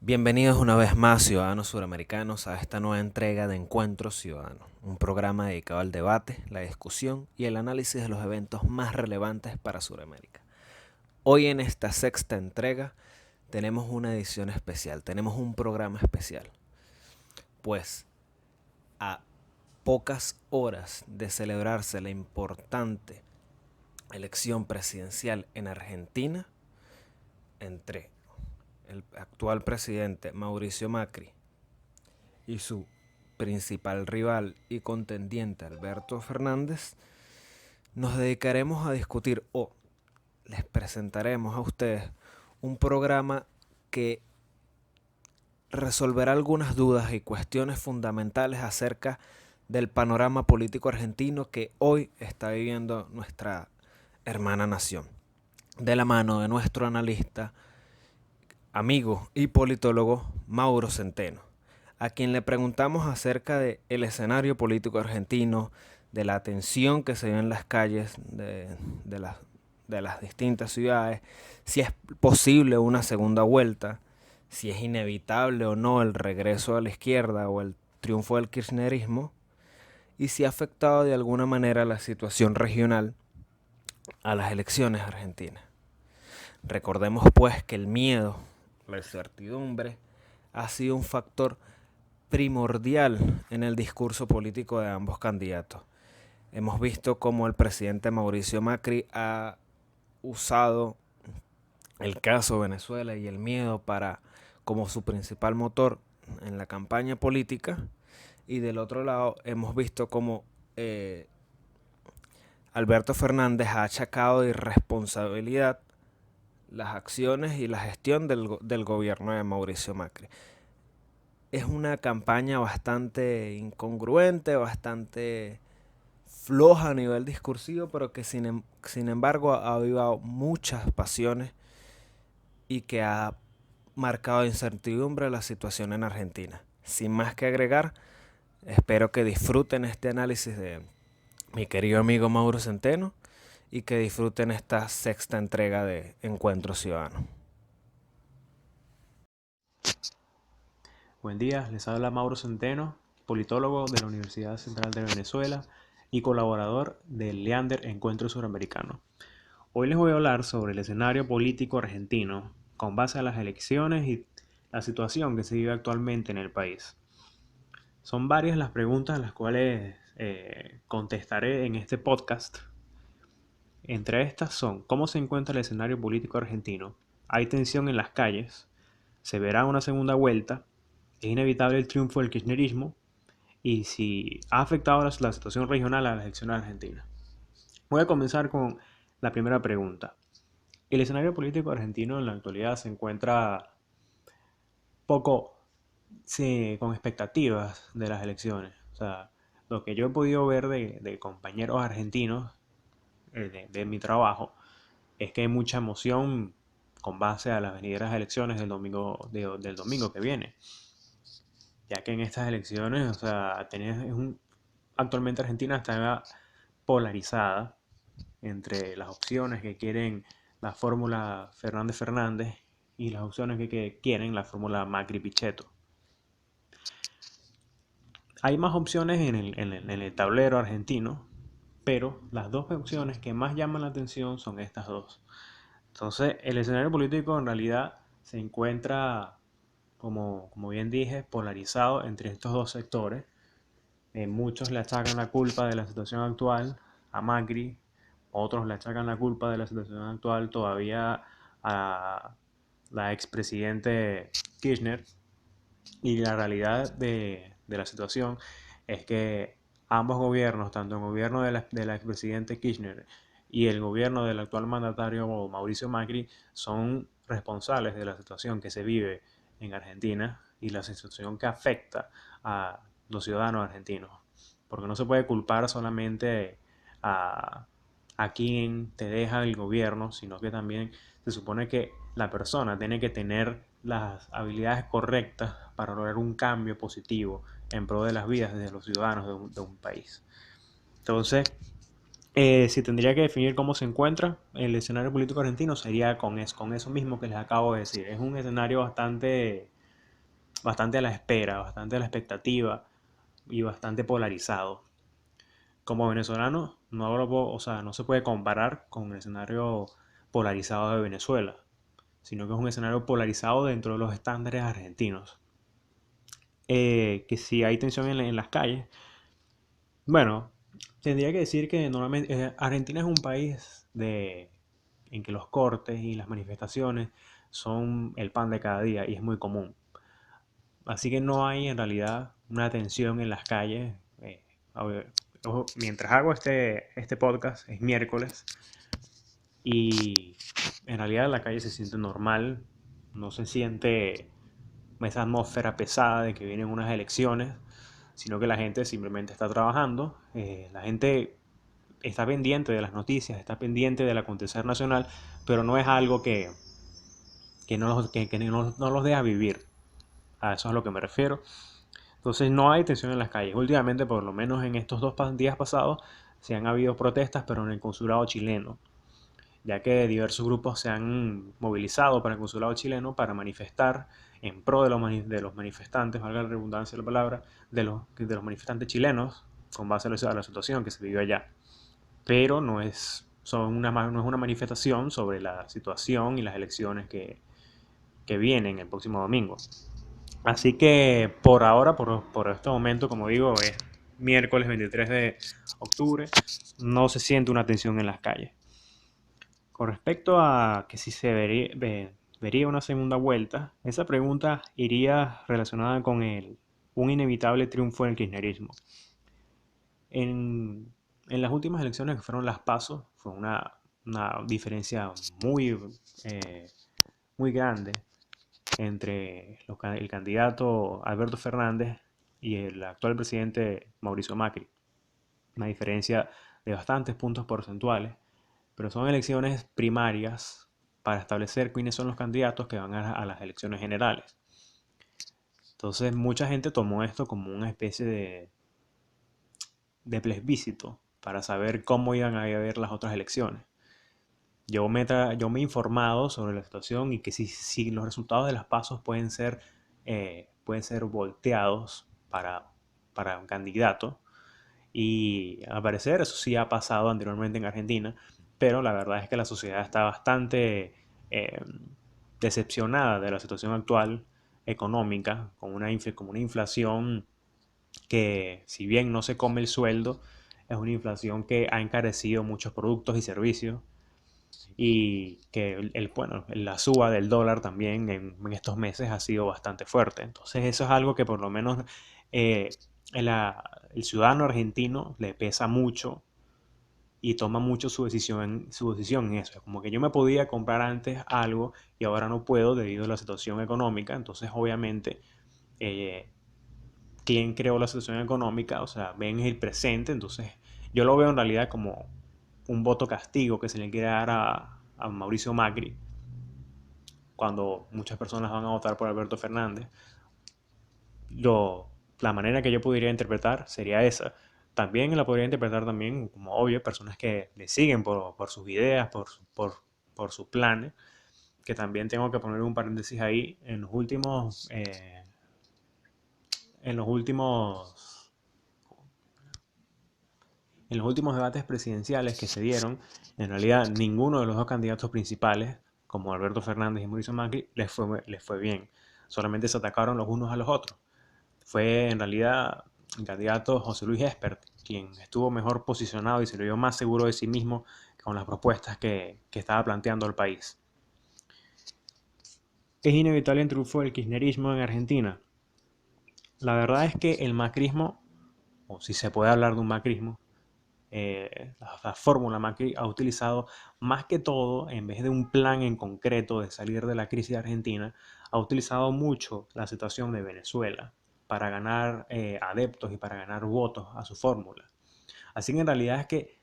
Bienvenidos una vez más, ciudadanos suramericanos, a esta nueva entrega de Encuentro Ciudadano, un programa dedicado al debate, la discusión y el análisis de los eventos más relevantes para Suramérica. Hoy en esta sexta entrega tenemos una edición especial, tenemos un programa especial, pues a pocas horas de celebrarse la importante elección presidencial en Argentina entre el actual presidente Mauricio Macri y su principal rival y contendiente Alberto Fernández, nos dedicaremos a discutir o les presentaremos a ustedes un programa que resolverá algunas dudas y cuestiones fundamentales acerca del panorama político argentino que hoy está viviendo nuestra hermana nación. De la mano de nuestro analista, amigo y politólogo Mauro Centeno, a quien le preguntamos acerca del escenario político argentino, de la tensión que se ve en las calles de las distintas ciudades, si es posible una segunda vuelta, si es inevitable o no el regreso a la izquierda o el triunfo del kirchnerismo, y si ha afectado de alguna manera la situación regional a las elecciones argentinas. Recordemos pues que el miedo, la incertidumbre, ha sido un factor primordial en el discurso político de ambos candidatos. Hemos visto cómo el presidente Mauricio Macri ha usado el caso Venezuela y el miedo como su principal motor en la campaña política, y del otro lado hemos visto cómo Alberto Fernández ha achacado de irresponsabilidad las acciones y la gestión del gobierno de Mauricio Macri. Es una campaña bastante incongruente, bastante floja a nivel discursivo, pero que sin embargo ha avivado muchas pasiones y que ha marcado incertidumbre la situación en Argentina. Sin más que agregar, espero que disfruten este análisis de mi querido amigo Mauro Centeno y que disfruten esta sexta entrega de Encuentro Ciudadano. Buen día, les habla Mauro Centeno, politólogo de la Universidad Central de Venezuela y colaborador del Leander Encuentro Suramericano. Hoy les voy a hablar sobre el escenario político argentino con base a las elecciones y la situación que se vive actualmente en el país. Son varias las preguntas las cuales contestaré en este podcast. Entre estas son: ¿cómo se encuentra el escenario político argentino? ¿Hay tensión en las calles? ¿Se verá una segunda vuelta? ¿Es inevitable el triunfo del kirchnerismo? Y si ha afectado la situación regional a las elecciones argentinas. Voy a comenzar con la primera pregunta. El escenario político argentino en la actualidad se encuentra poco con expectativas de las elecciones. O sea, lo que yo he podido ver de compañeros argentinos de mi trabajo es que hay mucha emoción con base a las venideras elecciones del domingo que viene, ya que en estas elecciones, o sea, actualmente Argentina está polarizada entre las opciones que quieren la fórmula Fernández Fernández y las opciones que quieren la fórmula Macri Pichetto. Hay más opciones en el tablero argentino, pero las dos opciones que más llaman la atención son estas dos. Entonces, el escenario político en realidad se encuentra, como bien dije, polarizado entre estos dos sectores. Muchos le achacan la culpa de la situación actual a Macri, otros le achacan la culpa de la situación actual todavía a la expresidente Kirchner. Y la realidad de la situación es que ambos gobiernos, tanto el gobierno de la expresidente Kirchner y el gobierno del actual mandatario Mauricio Macri, son responsables de la situación que se vive en Argentina y la situación que afecta a los ciudadanos argentinos. Porque no se puede culpar solamente a quien te deja el gobierno, sino que también se supone que la persona tiene que tener las habilidades correctas para lograr un cambio positivo en pro de las vidas de los ciudadanos de un país. Entonces, si tendría que definir cómo se encuentra el escenario político argentino, sería con eso mismo que les acabo de decir. Es un escenario bastante bastante a la espera, bastante a la expectativa y bastante polarizado. Como venezolano, no se puede comparar con el escenario polarizado de Venezuela, sino que es un escenario polarizado dentro de los estándares argentinos. Que si hay tensión en las calles, bueno, tendría que decir que normalmente Argentina es un país en que los cortes y las manifestaciones son el pan de cada día y es muy común. Así que no hay en realidad una tensión en las calles. A ver, mientras hago este podcast es miércoles y en realidad la calle se siente normal, no se siente esa atmósfera pesada de que vienen unas elecciones, sino que la gente simplemente está trabajando, la gente está pendiente de las noticias, está pendiente del acontecer nacional, pero no es algo que no los deja vivir. A eso es a lo que me refiero. Entonces no hay tensión en las calles. Últimamente, por lo menos en estos días pasados, se han habido protestas, pero en el consulado chileno, ya que diversos grupos se han movilizado para el consulado chileno para manifestar en pro de los manifestantes, valga la redundancia de la palabra, de los manifestantes chilenos, con base a la situación que se vivió allá. Pero no es una manifestación sobre la situación y las elecciones que vienen el próximo domingo. Así que por ahora, por este momento, como digo, es miércoles 23 de octubre, no se siente una tensión en las calles. Con respecto a que si se vería una segunda vuelta, esa pregunta iría relacionada con un inevitable triunfo del kirchnerismo. En, en las últimas elecciones que fueron las PASO, fue una diferencia eh, muy grande entre el candidato Alberto Fernández y el actual presidente Mauricio Macri. Una diferencia de bastantes puntos porcentuales, pero son elecciones primarias para establecer quiénes son los candidatos que van a las elecciones generales. Entonces mucha gente tomó esto como una especie de plebiscito para saber cómo iban a haber las otras elecciones. Yo me he informado sobre la situación y que si los resultados de las pasos pueden ser volteados para un candidato. Y al parecer eso sí ha pasado anteriormente en Argentina, pero la verdad es que la sociedad está bastante eh, decepcionada de la situación actual económica, con una inflación que si bien no se come el sueldo, es una inflación que ha encarecido muchos productos y servicios y que bueno, la suba del dólar también en estos meses ha sido bastante fuerte. Entonces eso es algo que por lo menos eh, el, el ciudadano argentino le pesa mucho y toma mucho su decisión en eso. Como que yo me podía comprar antes algo y ahora no puedo debido a la situación económica. Entonces obviamente eh, quién creó la situación económica, o sea, ven el presente. Entonces yo lo veo en realidad como un voto castigo que se le quiere dar a Mauricio Macri cuando muchas personas van a votar por Alberto Fernández. La manera que yo podría interpretar sería esa. También la podría interpretar también como obvio, personas que le siguen por sus ideas, por sus planes, que también tengo que poner un paréntesis ahí. En los últimos En los últimos debates presidenciales que se dieron, en realidad ninguno de los dos candidatos principales, como Alberto Fernández y Mauricio Macri, les fue bien. Solamente se atacaron los unos a los otros. Fue en realidad el candidato José Luis Espert quien estuvo mejor posicionado y se lo vio más seguro de sí mismo con las propuestas que estaba planteando el país. ¿Es inevitable el triunfo del kirchnerismo en Argentina? La verdad es que el macrismo, o si se puede hablar de un macrismo, la fórmula Macri ha utilizado más que todo, en vez de un plan en concreto de salir de la crisis de Argentina, ha utilizado mucho la situación de Venezuela para ganar adeptos y para ganar votos a su fórmula. Así que en realidad es que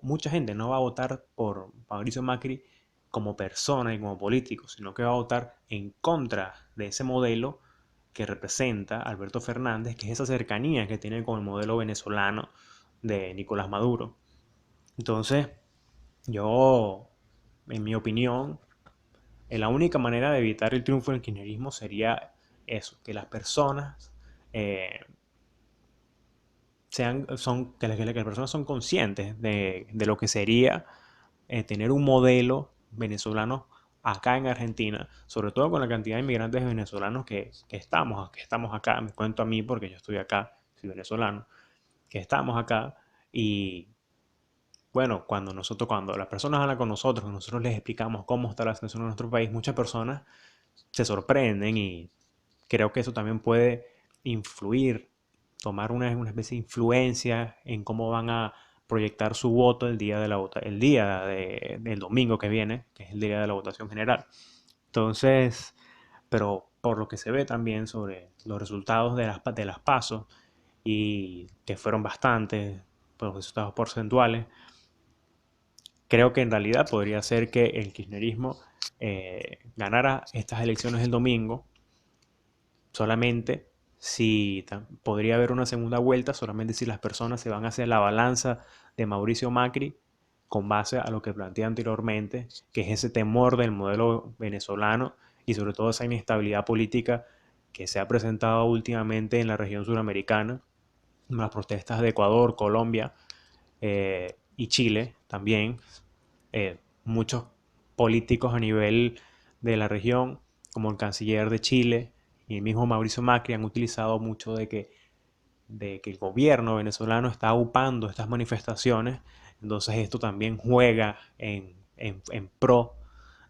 mucha gente no va a votar por Mauricio Macri como persona y como político, sino que va a votar en contra de ese modelo que representa Alberto Fernández, que es esa cercanía que tiene con el modelo venezolano de Nicolás Maduro. Entonces, yo, en mi opinión, la única manera de evitar el triunfo del kirchnerismo sería eso, que las personas que las personas son conscientes de lo que sería tener un modelo venezolano acá en Argentina, sobre todo con la cantidad de inmigrantes venezolanos que estamos acá. Me cuento a mí porque yo estoy acá, soy venezolano, que estamos acá. Y bueno, cuando las personas hablan con nosotros les explicamos cómo está la situación en nuestro país, muchas personas se sorprenden, y creo que eso también puede influir, tomar una especie de influencia en cómo van a proyectar su voto el día de del domingo que viene, que es el día de la votación general. Entonces, pero por lo que se ve también sobre los resultados de las PASO, y que fueron bastantes, por los resultados porcentuales, creo que en realidad podría ser que el kirchnerismo ganara estas elecciones el domingo, solamente si podría haber una segunda vuelta, solamente si las personas se van hacia la balanza de Mauricio Macri con base a lo que planteé anteriormente, que es ese temor del modelo venezolano y sobre todo esa inestabilidad política que se ha presentado últimamente en la región suramericana, las protestas de Ecuador, Colombia y Chile también. Muchos políticos a nivel de la región, como el canciller de Chile y el mismo Mauricio Macri, han utilizado mucho de que el gobierno venezolano está upando estas manifestaciones. Entonces esto también juega en pro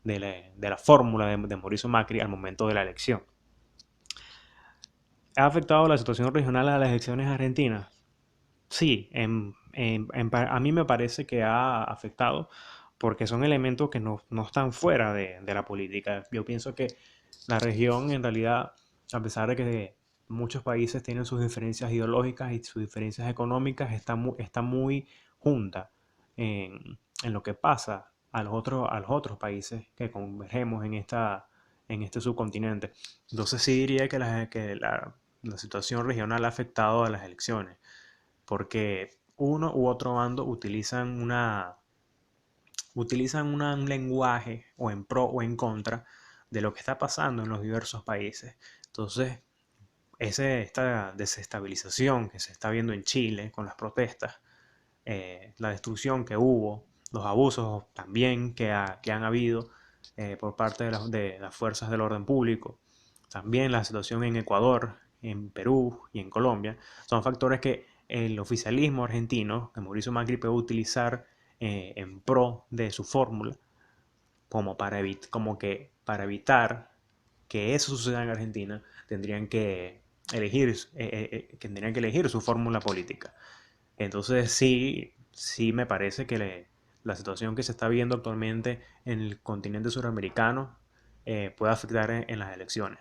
de la fórmula de Mauricio Macri al momento de la elección. ¿Ha afectado la situación regional a las elecciones argentinas? Sí, a mí me parece que ha afectado, porque son elementos que no están fuera de la política. Yo pienso que la región, en realidad, a pesar de que muchos países tienen sus diferencias ideológicas y sus diferencias económicas, está muy junta en lo que pasa a los otros países que convergemos en este subcontinente. Entonces sí diría que la situación regional ha afectado a las elecciones, porque uno u otro bando utilizan un lenguaje o en pro o en contra de lo que está pasando en los diversos países. Entonces, esta desestabilización que se está viendo en Chile con las protestas, la destrucción que hubo, los abusos también que han habido por parte de las fuerzas del orden público, también la situación en Ecuador, en Perú y en Colombia, son factores que el oficialismo argentino, que Mauricio Macri puede utilizar en pro de su fórmula, como para evitar que eso suceda en Argentina, tendrían que elegir su fórmula política. Entonces sí me parece que la situación que se está viendo actualmente en el continente suramericano puede afectar en las elecciones.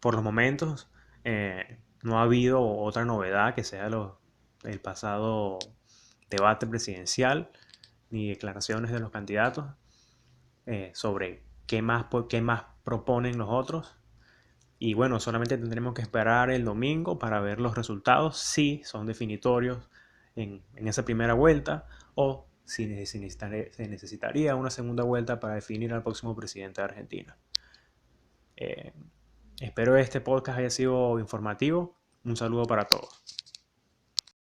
Por los momentos, no ha habido otra novedad que sea el pasado debate presidencial ni declaraciones de los candidatos sobre qué más proponen los otros. Y bueno, solamente tendremos que esperar el domingo para ver los resultados, si son definitorios en esa primera vuelta, o si se necesitaría una segunda vuelta para definir al próximo presidente de Argentina. Eh, Espero este podcast haya sido informativo. Un saludo para todos.